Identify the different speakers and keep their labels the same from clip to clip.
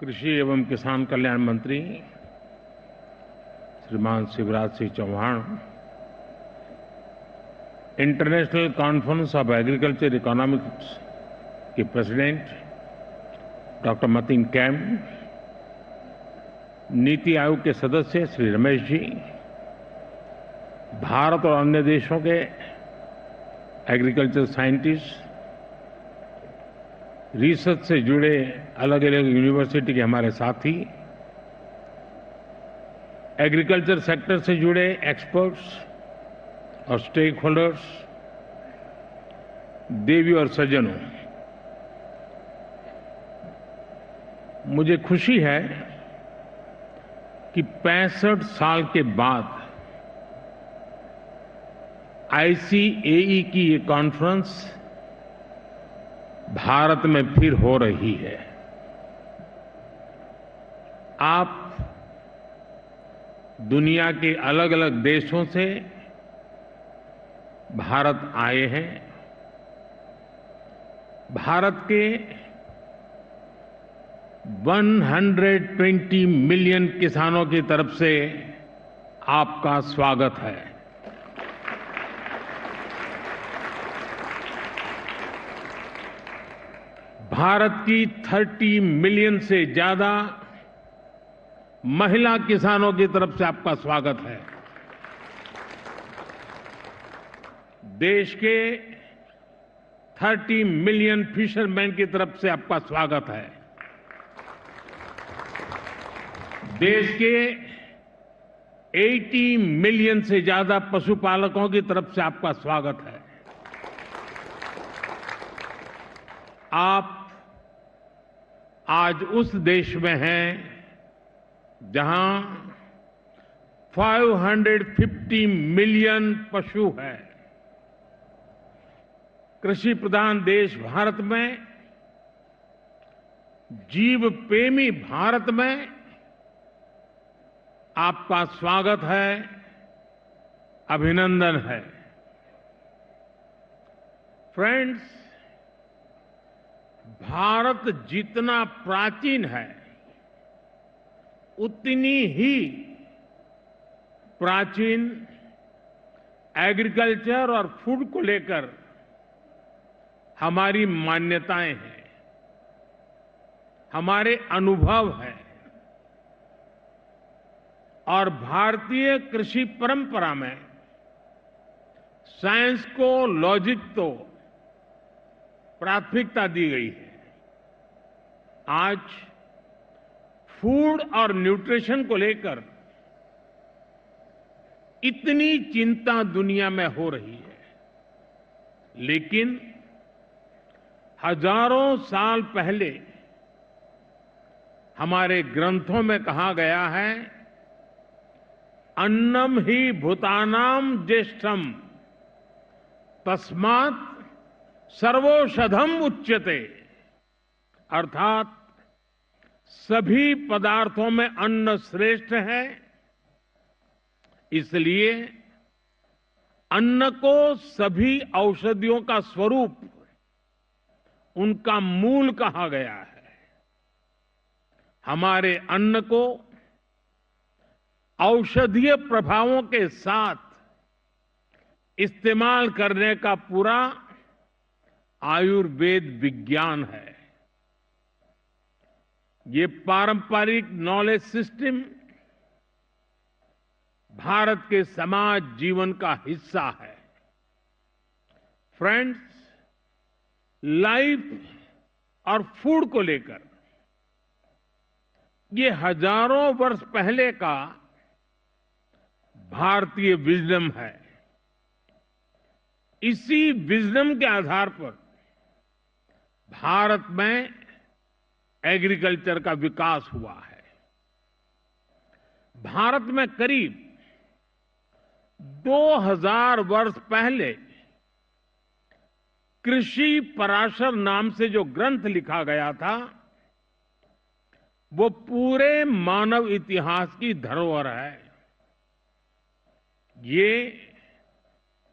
Speaker 1: कृषि एवं किसान कल्याण मंत्री श्रीमान Shivraj Singh Chouhan, international conference of agriculture economics के प्रेसिडेंट डॉक्टर मतीन कैम, नीति आयोग के सदस्य श्री रमेश जी, भारत और अन्य देशों के एग्रीकल्चर साइंटिस्ट, रिसर्च से जुड़े अलग अलग यूनिवर्सिटी के हमारे साथी, एग्रीकल्चर सेक्टर से जुड़े एक्सपर्ट्स और स्टेक होल्डर्स, देवी और सज्जनों, मुझे खुशी है कि 65 साल के बाद आईसीएई की ये कॉन्फ्रेंस भारत में फिर हो रही है। आप दुनिया के अलग अलग देशों से भारत आए हैं। भारत के 120 मिलियन किसानों की तरफ से आपका स्वागत है। भारत की 30 मिलियन से ज्यादा महिला किसानों की तरफ से आपका स्वागत है। देश के 30 मिलियन फिशरमैन की तरफ से आपका स्वागत है। देश के 80 मिलियन से ज्यादा पशुपालकों की तरफ से आपका स्वागत है। आप आज उस देश में हैं जहां 550 मिलियन पशु हैं। कृषि प्रधान देश भारत में, जीव प्रेमी भारत में आपका स्वागत है, अभिनंदन है। फ्रेंड्स, भारत जितना प्राचीन है उतनी ही प्राचीन एग्रीकल्चर और फूड को लेकर हमारी मान्यताएं हैं, हमारे अनुभव हैं। और भारतीय कृषि परंपरा में साइंस को, लॉजिक को प्राथमिकता दी गई है। आज फूड और न्यूट्रिशन को लेकर इतनी चिंता दुनिया में हो रही है, लेकिन हजारों साल पहले हमारे ग्रंथों में कहा गया है, अन्नम ही भूतानाम ज्येष्ठम तस्मात् सर्वौषधम उच्यते। अर्थात सभी पदार्थों में अन्न श्रेष्ठ है, इसलिए अन्न को सभी औषधियों का स्वरूप, उनका मूल कहा गया है। हमारे अन्न को औषधीय प्रभावों के साथ इस्तेमाल करने का पूरा आयुर्वेद विज्ञान है। ये पारंपरिक नॉलेज सिस्टम भारत के समाज जीवन का हिस्सा है। फ्रेंड्स, लाइफ और फूड को लेकर ये हजारों वर्ष पहले का भारतीय विजडम है। इसी विजडम के आधार पर भारत में एग्रीकल्चर का विकास हुआ है। भारत में करीब 2000 वर्ष पहले कृषि पराशर नाम से जो ग्रंथ लिखा गया था, वो पूरे मानव इतिहास की धरोहर है। ये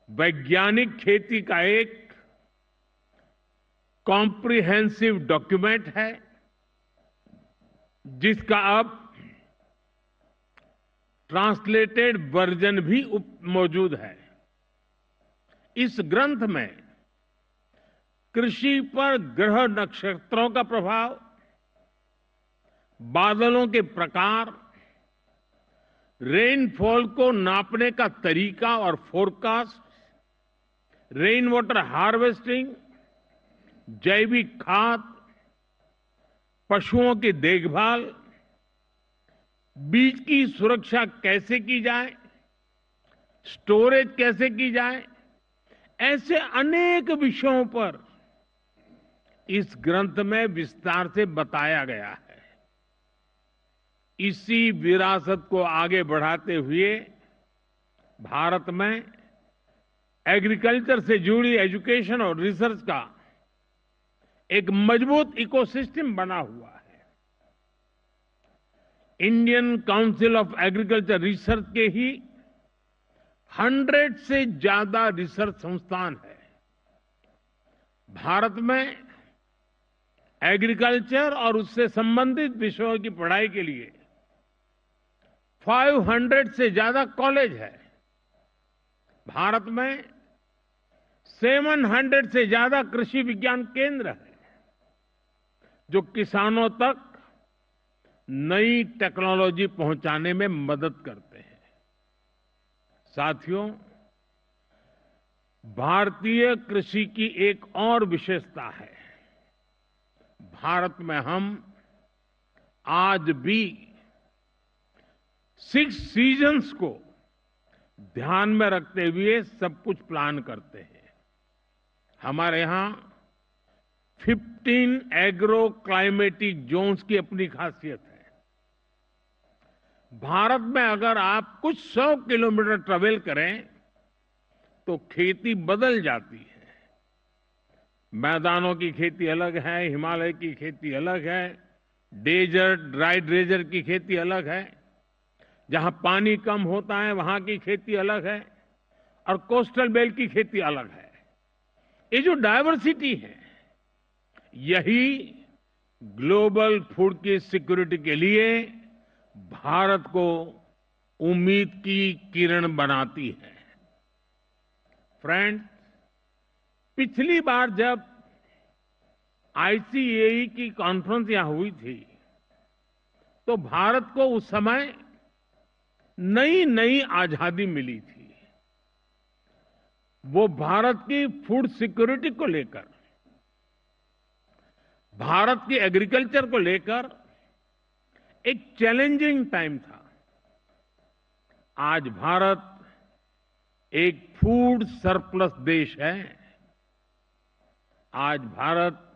Speaker 1: वैज्ञानिक खेती का एक कॉम्प्रिहेंसिव डॉक्यूमेंट है। जिसका अब ट्रांसलेटेड वर्जन भी मौजूद है। इस ग्रंथ में कृषि पर ग्रह नक्षत्रों का प्रभाव, बादलों के प्रकार, रेनफॉल को नापने का तरीका और फोरकास्ट, रेन वाटर हार्वेस्टिंग, जैविक खाद, पशुओं की देखभाल, बीज की सुरक्षा कैसे की जाए, स्टोरेज कैसे की जाए, ऐसे अनेक विषयों पर इस ग्रंथ में विस्तार से बताया गया है। इसी विरासत को आगे बढ़ाते हुए भारत में एग्रीकल्चर से जुड़ी एजुकेशन और रिसर्च का एक मजबूत इकोसिस्टम बना हुआ है। Indian council of agriculture research के ही 100 से ज्यादा रिसर्च संस्थान है। भारत में एग्रीकल्चर और उससे संबंधित विषयों की पढ़ाई के लिए 500 से ज्यादा कॉलेज है। भारत में 700 से ज्यादा कृषि विज्ञान केंद्र है, जो किसानों तक नई टेक्नोलॉजी पहुंचाने में मदद करते हैं। साथियों, भारतीय कृषि की एक और विशेषता है। भारत में हम आज भी 6 सीजन्स को ध्यान में रखते हुए सब कुछ प्लान करते हैं। हमारे यहां 15 एग्रो क्लाइमेटिक जोन्स की अपनी खासियत है। भारत में अगर आप कुछ 100 किलोमीटर ट्रेवल करें तो खेती बदल जाती है। मैदानों की खेती अलग है, हिमालय की खेती अलग है, डेजर्ट ड्राई डेजर्ट की खेती अलग है, जहां पानी कम होता है वहां की खेती अलग है, और कोस्टल बेल्ट की खेती अलग है। ये जो डायवर्सिटी है, यही ग्लोबल फूड की सिक्योरिटी के लिए भारत को उम्मीद की किरण बनाती है। फ्रेंड्स, पिछली बार जब आईसीएई की कॉन्फ्रेंस यहां हुई थी, तो भारत को उस समय नई नई आजादी मिली थी। वो भारत की फूड सिक्योरिटी को लेकर, भारत की एग्रीकल्चर को लेकर एक चैलेंजिंग टाइम था। आज भारत एक फूड सरप्लस देश है। आज भारत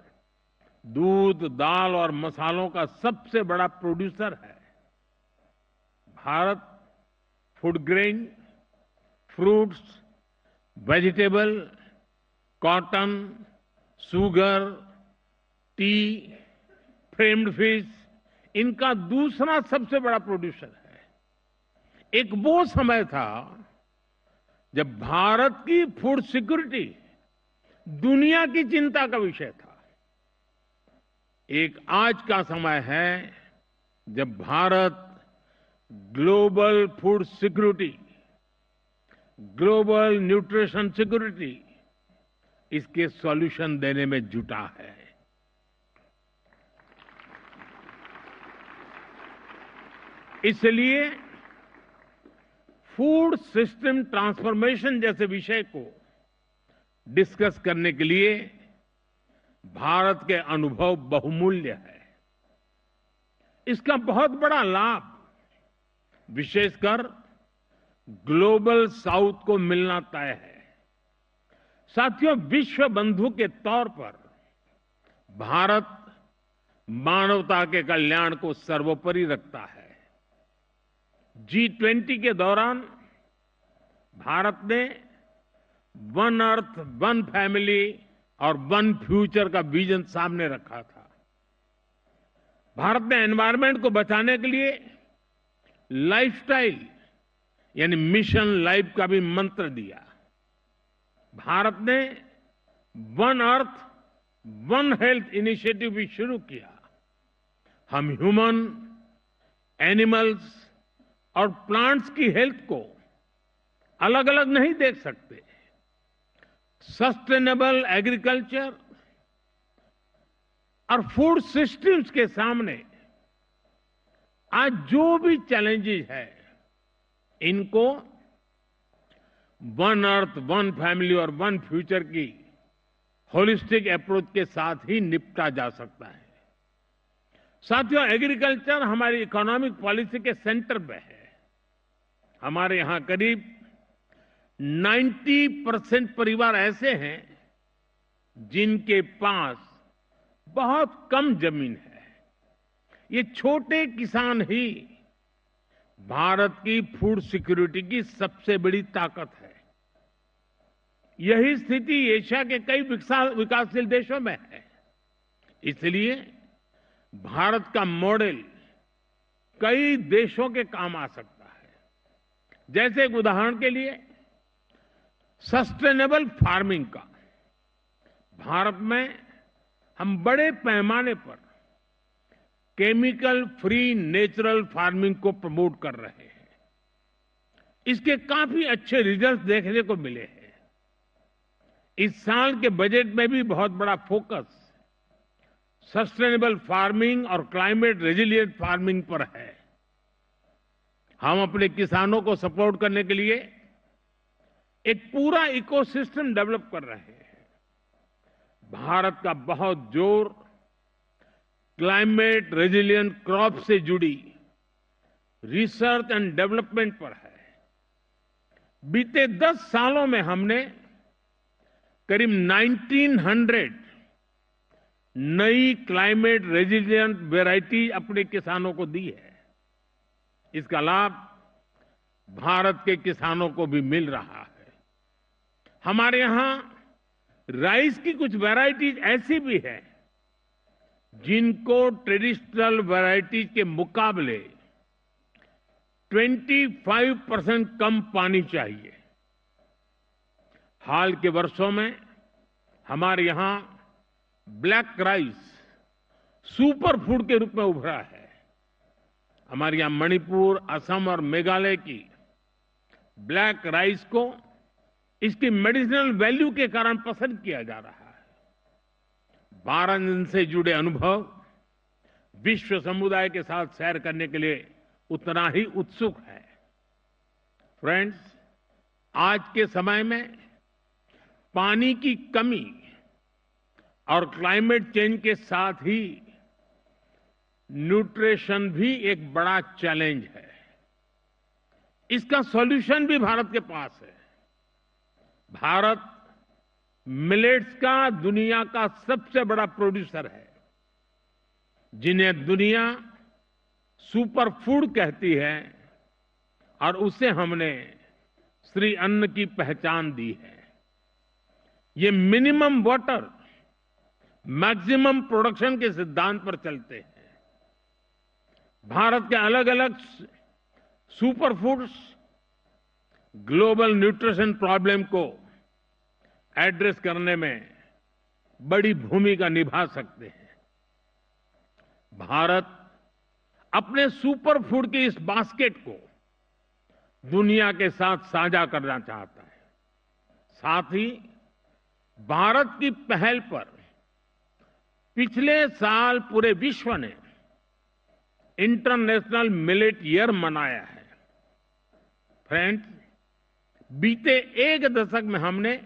Speaker 1: दूध, दाल और मसालों का सबसे बड़ा प्रोड्यूसर है। Bharat food grain, fruits, vegetable, cotton, sugar, T, framed fish, इनका दूसरा सबसे बड़ा प्रोड्यूसर है। एक वो समय था जब भारत की फूड सिक्योरिटी दुनिया की चिंता का विषय था। एक आज का समय है जब Bharat global food security, global nutrition security, इसके सॉल्यूशन देने में जुटा है। इसलिए फूड सिस्टम ट्रांसफॉर्मेशन जैसे विषय को डिस्कस करने के लिए भारत के अनुभव बहुमूल्य है। इसका बहुत बड़ा लाभ विशेषकर ग्लोबल साउथ को मिलना तय है। साथियों, विश्व बंधु के तौर पर भारत मानवता के कल्याण को सर्वोपरि रखता है। G20 के दौरान भारत ने वन अर्थ, वन फैमिली और वन फ्यूचर का विजन सामने रखा था। भारत ने एनवायरमेंट को बचाने के लिए लाइफस्टाइल यानी मिशन लाइफ का भी मंत्र दिया। भारत ने one earth, one health initiative भी शुरू किया। हम ह्यूमन, एनिमल्स और प्लांट्स की हेल्थ को अलग अलग नहीं देख सकते। सस्टेनेबल एग्रीकल्चर और फूड सिस्टम्स के सामने आज जो भी चैलेंजेस है, इनको वन अर्थ, वन फैमिली और वन फ्यूचर की होलिस्टिक अप्रोच के साथ ही निपटा जा सकता है। साथियों, एग्रीकल्चर हमारी इकोनॉमिक पॉलिसी के सेंटर पे है। हमारे यहां करीब 90% परिवार ऐसे हैं जिनके पास बहुत कम जमीन है। ये छोटे किसान ही भारत की फूड सिक्योरिटी की सबसे बड़ी ताकत है। यही स्थिति एशिया के कई विकासशील देशों में है। इसलिए भारत का मॉडल कई देशों के काम आ सकता है। जैसे एक उदाहरण के लिए सस्टेनेबल फार्मिंग का, भारत में हम बड़े पैमाने पर केमिकल फ्री नेचुरल फार्मिंग को प्रमोट कर रहे हैं। इसके काफी अच्छे रिजल्ट देखने को मिले हैं। इस साल के बजट में भी बहुत बड़ा फोकस सस्टेनेबल फार्मिंग और क्लाइमेट रेजिलिएंट फार्मिंग पर है। हम अपने किसानों को सपोर्ट करने के लिए एक पूरा इकोसिस्टम डेवलप कर रहे हैं। भारत का बहुत जोर क्लाइमेट रेजिलिएंट क्रॉप से जुड़ी रिसर्च एंड डेवलपमेंट पर है। बीते 10 सालों में हमने करीब 1900 नई क्लाइमेट रेजिलिएंट वैरायटी अपने किसानों को दी है। इसका लाभ भारत के किसानों को भी मिल रहा है। हमारे यहां राइस की कुछ वैरायटीज ऐसी भी है जिनको ट्रेडिशनल वैरायटीज के मुकाबले 25% कम पानी चाहिए। हाल के वर्षों में हमारे यहां ब्लैक राइस सुपर फूड के रूप में उभरा है। हमारे यहां मणिपुर, असम और मेघालय की ब्लैक राइस को इसकी मेडिसिनल वैल्यू के कारण पसंद किया जा रहा है। वाराणसी से जुड़े अनुभव विश्व समुदाय के साथ शेयर करने के लिए उतना ही उत्सुक है। फ्रेंड्स, आज के समय में पानी की कमी और क्लाइमेट चेंज के साथ ही न्यूट्रिशन भी एक बड़ा चैलेंज है। इसका सॉल्यूशन भी भारत के पास है। भारत मिलेट्स का दुनिया का सबसे बड़ा प्रोड्यूसर है, जिन्हें दुनिया सुपर फूड कहती है, और उसे हमने श्री अन्न की पहचान दी है। ये मिनिमम वाटर मैक्सिमम प्रोडक्शन के सिद्धांत पर चलते हैं। भारत के अलग अलग super foods global nutrition problem को एड्रेस करने में बड़ी भूमिका निभा सकते हैं। भारत अपने सुपर फूड की इस बास्केट को दुनिया के साथ साझा करना चाहता है। साथ ही भारत की पहल पर पिछले साल पूरे विश्व ने इंटरनेशनल मिलेट ईयर मनाया है। फ्रेंड्स, बीते एक दशक में हमने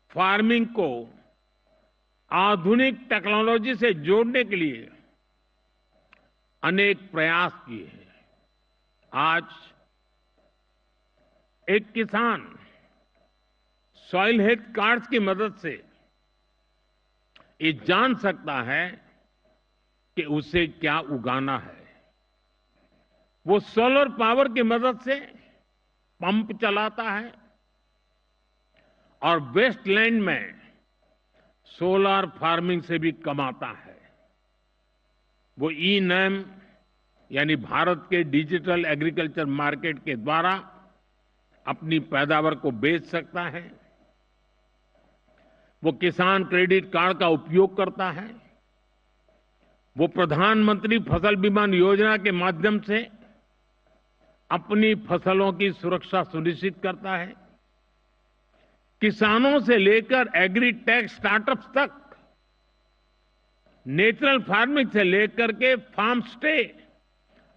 Speaker 1: फार्मिंग को आधुनिक टेक्नोलॉजी से जोड़ने के लिए अनेक प्रयास किए हैं। आज एक किसान सॉइल हेल्थ कार्ड्स की मदद से ये जान सकता है कि उसे क्या उगाना है। वो सोलर पावर की मदद से पंप चलाता है और वेस्टलैंड में सोलर फार्मिंग से भी कमाता है। वो ई-नैम यानी भारत के डिजिटल एग्रीकल्चर मार्केट के द्वारा अपनी पैदावार को बेच सकता है। वो किसान क्रेडिट कार्ड का उपयोग करता है। वो प्रधानमंत्री फसल बीमा योजना के माध्यम से अपनी फसलों की सुरक्षा सुनिश्चित करता है। किसानों से लेकर एग्री टेक स्टार्टअप्स तक, नेचुरल फार्मिंग से लेकर के फार्म स्टे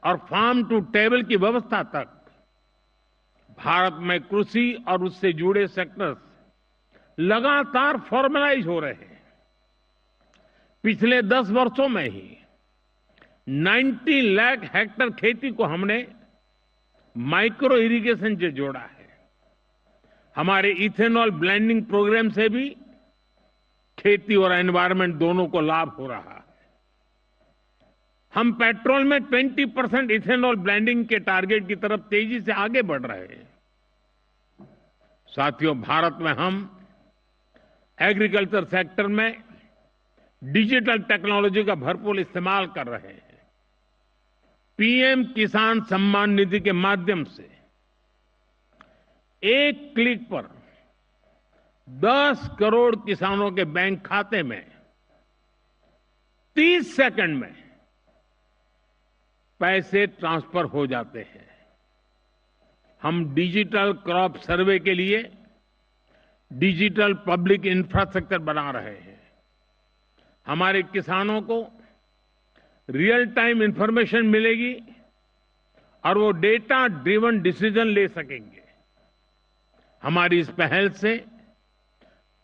Speaker 1: और फार्म टू टेबल की व्यवस्था तक भारत में कृषि और उससे जुड़े सेक्टर्स लगातार फॉर्मलाइज हो रहे हैं। पिछले 10 वर्षों में ही 90 लाख हेक्टेयर खेती को हमने माइक्रो इरिगेशन से जोड़ा है। हमारे इथेनॉल ब्लेंडिंग प्रोग्राम से भी खेती और एनवायरमेंट दोनों को लाभ हो रहा है। हम पेट्रोल में 20% इथेनॉल ब्लेंडिंग के टारगेट की तरफ तेजी से आगे बढ़ रहे हैं। साथियों, भारत में हम एग्रीकल्चर सेक्टर में डिजिटल टेक्नोलॉजी का भरपूर इस्तेमाल कर रहे हैं। पीएम किसान सम्मान निधि के माध्यम से एक क्लिक पर 10 करोड़ किसानों के बैंक खाते में 30 सेकंड में पैसे ट्रांसफर हो जाते हैं। हम डिजिटल क्रॉप सर्वे के लिए डिजिटल पब्लिक इंफ्रास्ट्रक्चर बना रहे हैं। हमारे किसानों को रियल टाइम इंफॉर्मेशन मिलेगी और वो डेटा ड्रिवन डिसीजन ले सकेंगे। हमारी इस पहल से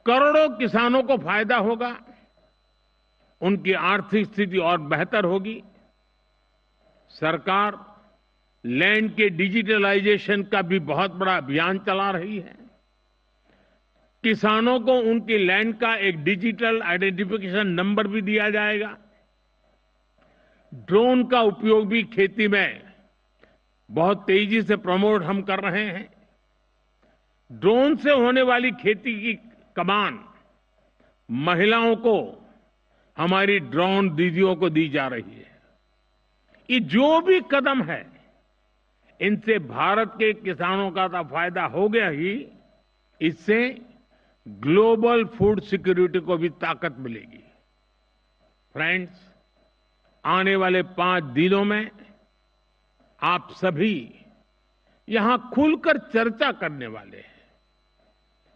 Speaker 1: करोड़ों किसानों को फायदा होगा, उनकी आर्थिक स्थिति और बेहतर होगी। सरकार लैंड के डिजिटलाइजेशन का भी बहुत बड़ा अभियान चला रही है। किसानों को उनकी लैंड का एक डिजिटल आइडेंटिफिकेशन नंबर भी दिया जाएगा। ड्रोन का उपयोग भी खेती में बहुत तेजी से प्रमोट हम कर रहे हैं। ड्रोन से होने वाली खेती की कमान महिलाओं को, हमारी ड्रोन दीदियों को दी जा रही है। ये जो भी कदम है, इनसे भारत के किसानों का तो फायदा हो गया ही, इससे ग्लोबल फूड सिक्योरिटी को भी ताकत मिलेगी। फ्रेंड्स, आने वाले 5 दिनों में आप सभी यहां खुलकर चर्चा करने वाले हैं।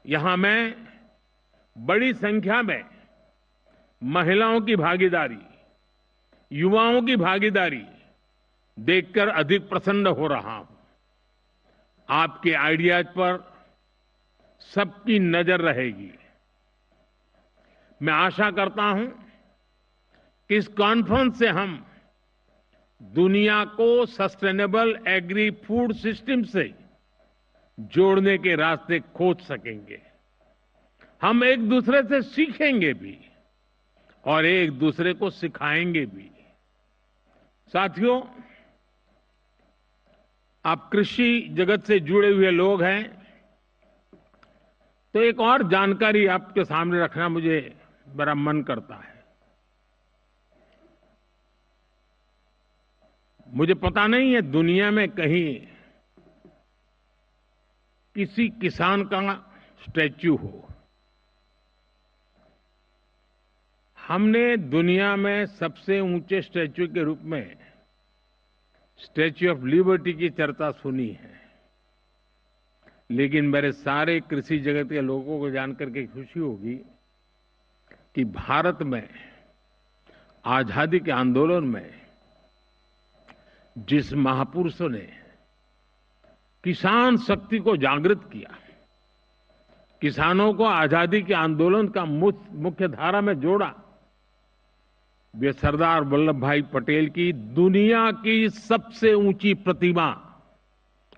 Speaker 1: यहां मैं बड़ी संख्या में महिलाओं की भागीदारी, युवाओं की भागीदारी देखकर अधिक प्रसन्न हो रहा हूं। आपके आइडियाज पर सबकी नजर रहेगी। मैं आशा करता हूं कि इस कॉन्फ्रेंस से हम दुनिया को सस्टेनेबल एग्री फूड सिस्टम से जोड़ने के रास्ते खोज सकेंगे। हम एक दूसरे से सीखेंगे भी और एक दूसरे को सिखाएंगे भी। साथियों, आप कृषि जगत से जुड़े हुए लोग हैं, तो एक और जानकारी आपके सामने रखना मुझे बड़ा मन करता है। मुझे पता नहीं है दुनिया में कहीं किसी किसान का स्टैच्यू हो। हमने दुनिया में सबसे ऊंचे स्टैच्यू के रूप में स्टैच्यू ऑफ लिबर्टी की चर्चा सुनी है, लेकिन मेरे सारे कृषि जगत के लोगों को जानकर के खुशी होगी कि भारत में आजादी के आंदोलन में जिस महापुरुषों ने किसान शक्ति को जागृत किया, किसानों को आजादी के आंदोलन का मुख्य धारा में जोड़ा, वे सरदार वल्लभ भाई पटेल की दुनिया की सबसे ऊंची प्रतिमा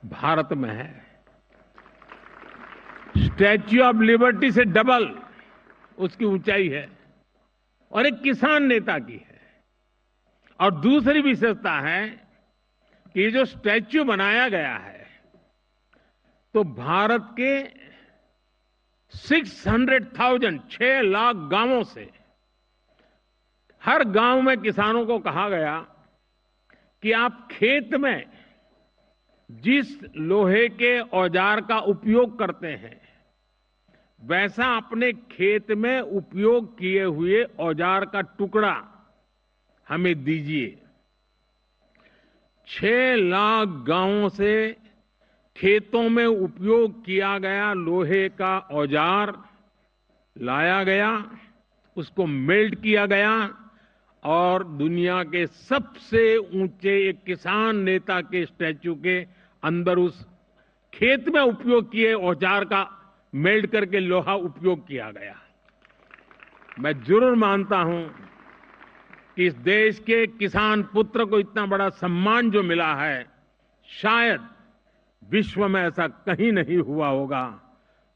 Speaker 1: भारत में है। स्टैच्यू ऑफ लिबर्टी से डबल उसकी ऊंचाई है और एक किसान नेता की है। और दूसरी विशेषता है कि ये जो स्टैच्यू बनाया गया है, तो भारत के 600,000 6 लाख गांवों से हर गांव में किसानों को कहा गया कि आप खेत में जिस लोहे के औजार का उपयोग करते हैं, वैसा अपने खेत में उपयोग किए हुए औजार का टुकड़ा हमें दीजिए। 6 लाख गांवों से खेतों में उपयोग किया गया लोहे का औजार लाया गया, उसको मेल्ट किया गया और दुनिया के सबसे ऊंचे एक किसान नेता के स्टैच्यू के अंदर उस खेत में उपयोग किए औजार का मेल्ट करके लोहा उपयोग किया गया। मैं जरूर मानता हूं कि इस देश के किसान पुत्र को इतना बड़ा सम्मान जो मिला है, शायद विश्व में ऐसा कहीं नहीं हुआ होगा।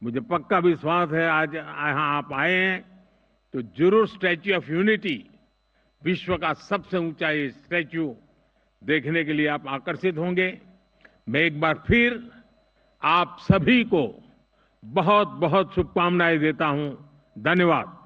Speaker 1: मुझे पक्का विश्वास है आज यहां आप आए हैं तो जरूर स्टैच्यू ऑफ यूनिटी, विश्व का सबसे ऊंचा ये स्टैच्यू देखने के लिए आप आकर्षित होंगे। मैं एक बार फिर आप सभी को बहुत बहुत शुभकामनाएं देता हूं। धन्यवाद।